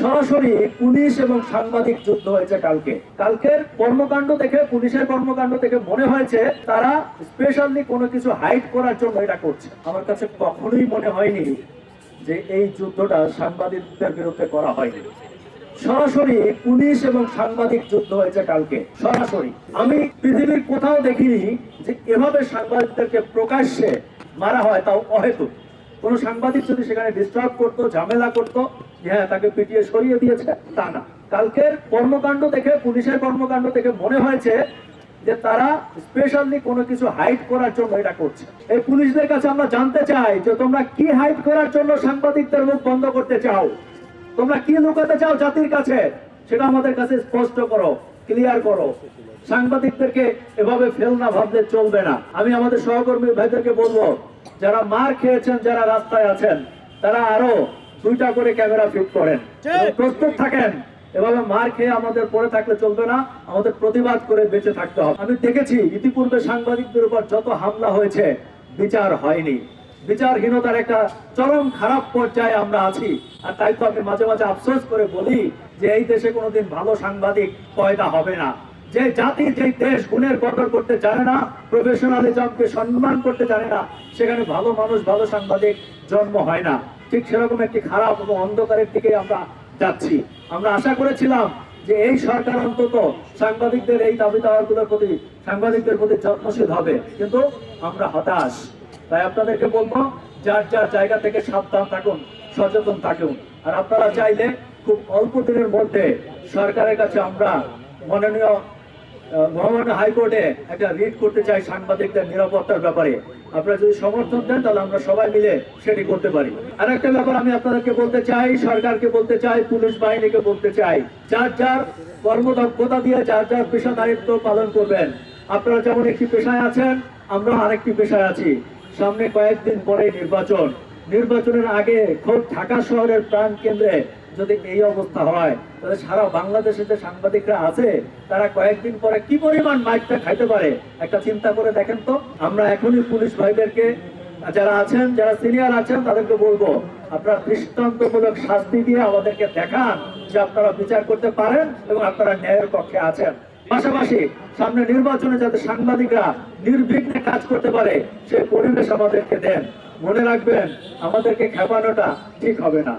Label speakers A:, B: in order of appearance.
A: সরাসরি পুলিশ এবং সাংবাদিক যুদ্ধ হয়েছে কালকের কর্মকাণ্ড দেখে, পুলিশের কর্মকাণ্ড দেখে মনে হয়েছে তারা স্পেশালি কোনো কিছু হাইড করার জন্য এটা করছে। আমার কাছে কখনোই মনে হয়নি যে এই যুদ্ধটা সাংবাদিকদের বিরুদ্ধে করা হয়নি। সরাসরি পুলিশ এবং সাংবাদিক যুদ্ধ হয়েছে কালকে, সরাসরি। আমি পৃথিবীর কোথাও দেখিনি যে এভাবে সাংবাদিকদেরকে প্রকাশ্যে মারা হয়, তাও অহেতুক। কোন সাংবাদিক যদি সেখানে ডিস্টার্ব করতো, ঝামেলা করতো, হ্যাঁ তাকে পিটিয়ে সরিয়ে দিয়েছে, তা না। কালকের কর্মকাণ্ড দেখে, পুলিশের কর্মকাণ্ড দেখে মনে হয়েছে যে তারা স্পেশালি কোনো কিছু হাইড করার জন্য এটা করছে। এই পুলিশদের কাছে আমরা জানতে চাই যে তোমরা কি হাইড করার জন্য সাংবাদিকদের মুখ বন্ধ করতে চাও, তোমরা কি লুকাতে চাও জাতির কাছে, সেটা আমাদের কাছে স্পষ্ট করো, ক্লিয়ার করো। সাংবাদিকদেরকে এভাবে ফেলনা ভাবলে চলবে না। আমি আমাদের সহকর্মী ভাইদেরকে বলবো, যারা মার খেয়েছেন, যারা রাস্তায় আছেন, তারা আরো 2টা করে ক্যামেরা ফিট করেন, প্রস্তুত থাকেন। এভাবে মার খেয়ে আমাদের পড়ে থাকলে চলবে না, আমাদের প্রতিবাদ করে বেঁচে থাকতে হবে। আমি দেখেছি ইতিপূর্বে সাংবাদিকদের উপর যত হামলা হয়েছে, বিচার হয়নি। বিচারহীনতার একটা চরম খারাপ পর্যায়ে আমরা আছি। আর তাই তো আমি মাঝে মাঝে আফসোস করে বলি যে এই দেশে কোনোদিন ভালো সাংবাদিক পয়দা হবে না। যে জাতি, যে দেশ গুণের কদর করতে জানে না, প্রফেশনালিজমকে সম্মান করতে জানে না, সেখানে ভালো মানুষ, ভালো সাংবাদিক জন্ম হয় না। ঠিক সেরকম একটি খারাপ এবং অন্ধকারের দিকে আমরা যাচ্ছি। আমরা আশা করেছিলাম যে এই সরকার অন্তত সাংবাদিকদের এই দাবি দাওয়াগুলোর প্রতি, সাংবাদিকদের প্রতি যত্নশীল হবে, কিন্তু আমরা হতাশ। তাই আপনাদেরকে বলবো, যার যার জায়গা থেকে সাবধান থাকুন, সচেতন থাকুন। আর আপনারা চাইলে খুব অল্প দিনের মধ্যে সরকারের কাছে আমরা মহামান্য হাইকোর্টে একটা রিট করতে চাই সাংবাদিকদের নিরাপত্তার ব্যাপারে। আপনারা যদি সমর্থন দেন তাহলে আমরা সবাই মিলে সেটি করতে পারি। আর একটা ব্যাপার আমি আপনাদেরকে বলতে চাই, সরকারকে বলতে চাই, পুলিশ বাহিনীকে বলতে চাই, যার যার কর্মদক্ষতা দিয়ে যার যার পেশা দায়িত্ব পালন করবেন। আপনারা যেমন একটি পেশায় আছেন, আমরা আরেকটি পেশায় আছি। সামনে কয়েকদিন পরে নির্বাচনের আগে খোদ ঢাকা শহরের প্রাণ কেন্দ্রে যদি এই অবস্থা হয়, তাহলে সারা বাংলাদেশে যে সাংবাদিকরা আছে তারা কয়েকদিন পরে কি পরিমাণ মাইকটা খাইতে পারে একটা চিন্তা করে দেখেন তো। আমরা এখনই পুলিশ ভাইদেরকে, যারা আছেন, যারা সিনিয়র আছেন, তাদেরকে বলবো, আপনারা দৃষ্টান্তমূলক শাস্তি দিয়ে আমাদেরকে দেখান যে আপনারা বিচার করতে পারেন এবং আপনারা ন্যায়ের পক্ষে আছেন। পাশাপাশি সামনে নির্বাচনে যাতে সাংবাদিকরা নির্বিঘ্নে কাজ করতে পারে সেই পরিবেশ আমাদেরকে দেন। মনে রাখবেন, আমাদেরকে খেপানোটা ঠিক হবে না।